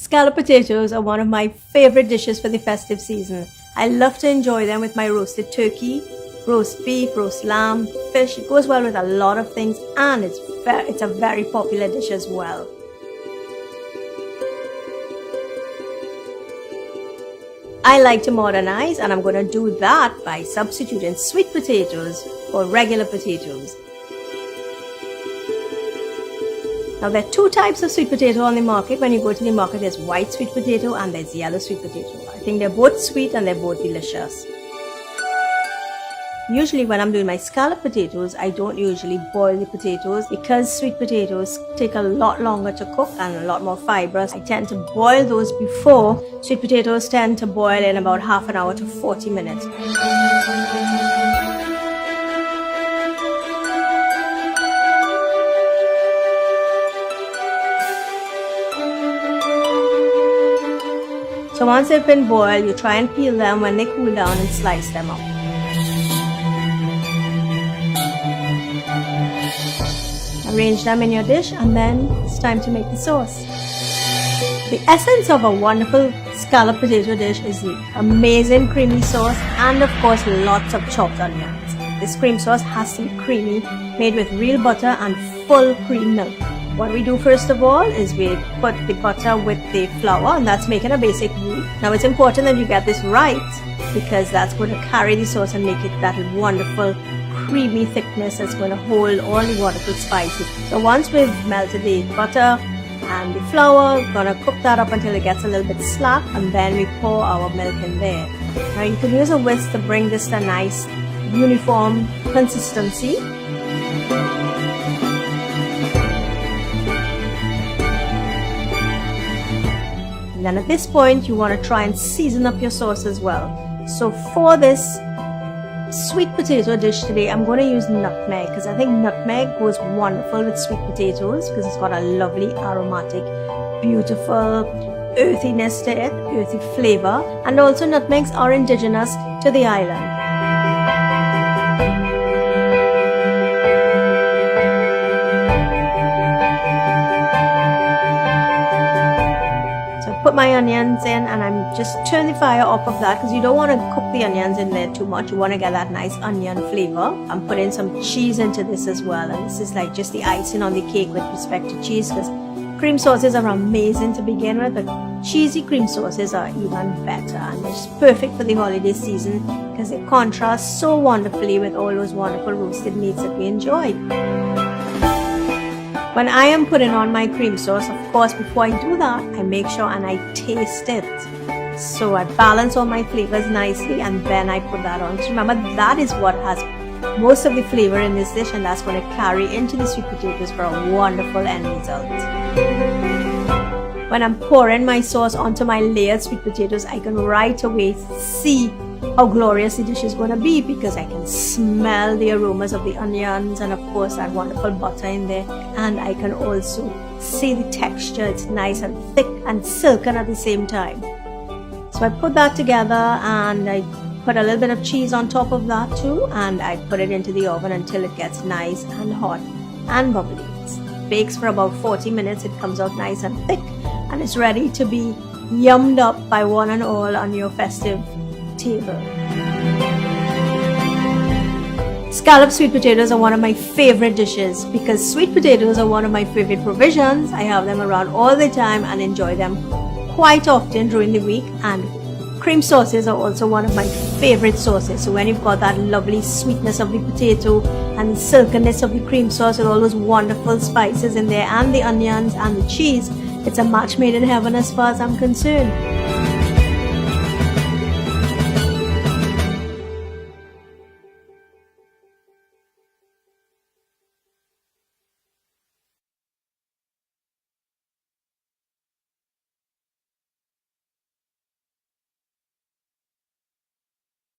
Scalloped potatoes are one of my favorite dishes for the festive season. I love to enjoy them with my roasted turkey, roast beef, roast lamb, fish. It goes well with a lot of things, and it's a very popular dish as well. I like to modernize, and I'm going to do that by substituting sweet potatoes for regular potatoes. Now, there are two types of sweet potato on the market. When you go to the market, there's white sweet potato and there's yellow sweet potato. I think they're both sweet and they're both delicious. Usually when I'm doing my scalloped potatoes, I don't usually boil the potatoes because sweet potatoes take a lot longer to cook and a lot more fibrous. I tend to boil those before. Sweet potatoes tend to boil in about half an hour to 40 minutes. So once they've been boiled, you try and peel them when they cool down and slice them up. Arrange them in your dish, and then it's time to make the sauce. The essence of a wonderful scalloped potato dish is the amazing creamy sauce and of course lots of chopped onions. This cream sauce has to be creamy, made with real butter and full cream milk. What we do first of all is we put the butter with the flour, and that's making a basic roux. Now it's important that you get this right because that's going to carry the sauce and make it that wonderful creamy thickness that's going to hold all the wonderful spices. So once we've melted the butter and the flour, we're going to cook that up until it gets a little bit slack, and then we pour our milk in there. Now you can use a whisk to bring this to a nice uniform consistency. And then at this point, you want to try and season up your sauce as well. So for this sweet potato dish today, I'm going to use nutmeg because I think nutmeg goes wonderful with sweet potatoes because it's got a lovely aromatic, beautiful earthiness to it, earthy flavor. And also nutmegs are indigenous to the island. Put my onions in, and I'm just turn the fire off of that because you don't want to cook the onions in there too much. You want to get that nice onion flavor. I'm putting some cheese into this as well, and this is like just the icing on the cake with respect to cheese because cream sauces are amazing to begin with, but cheesy cream sauces are even better, and it's perfect for the holiday season because they contrast so wonderfully with all those wonderful roasted meats that we enjoy. When I am putting on my cream sauce, of course, before I do that, I make sure and I taste it. So I balance all my flavors nicely and then I put that on. So remember, that is what has most of the flavor in this dish, and that's going to carry into the sweet potatoes for a wonderful end result. When I'm pouring my sauce onto my layered sweet potatoes, I can right away see how glorious the dish is going to be because I can smell the aromas of the onions and of course that wonderful butter in there, and I can also see the texture. It's nice and thick and silken at the same time. So I put that together and I put a little bit of cheese on top of that too, and I put it into the oven until it gets nice and hot and bubbly. It bakes for about 40 minutes. It comes out nice and thick and it's ready to be yummed up by one and all on your festive table. Scalloped sweet potatoes are one of my favorite dishes because sweet potatoes are one of my favorite provisions. I have them around all the time and enjoy them quite often during the week, and cream sauces are also one of my favorite sauces. So when you've got that lovely sweetness of the potato and the silkiness of the cream sauce with all those wonderful spices in there and the onions and the cheese, it's a match made in heaven as far as I'm concerned.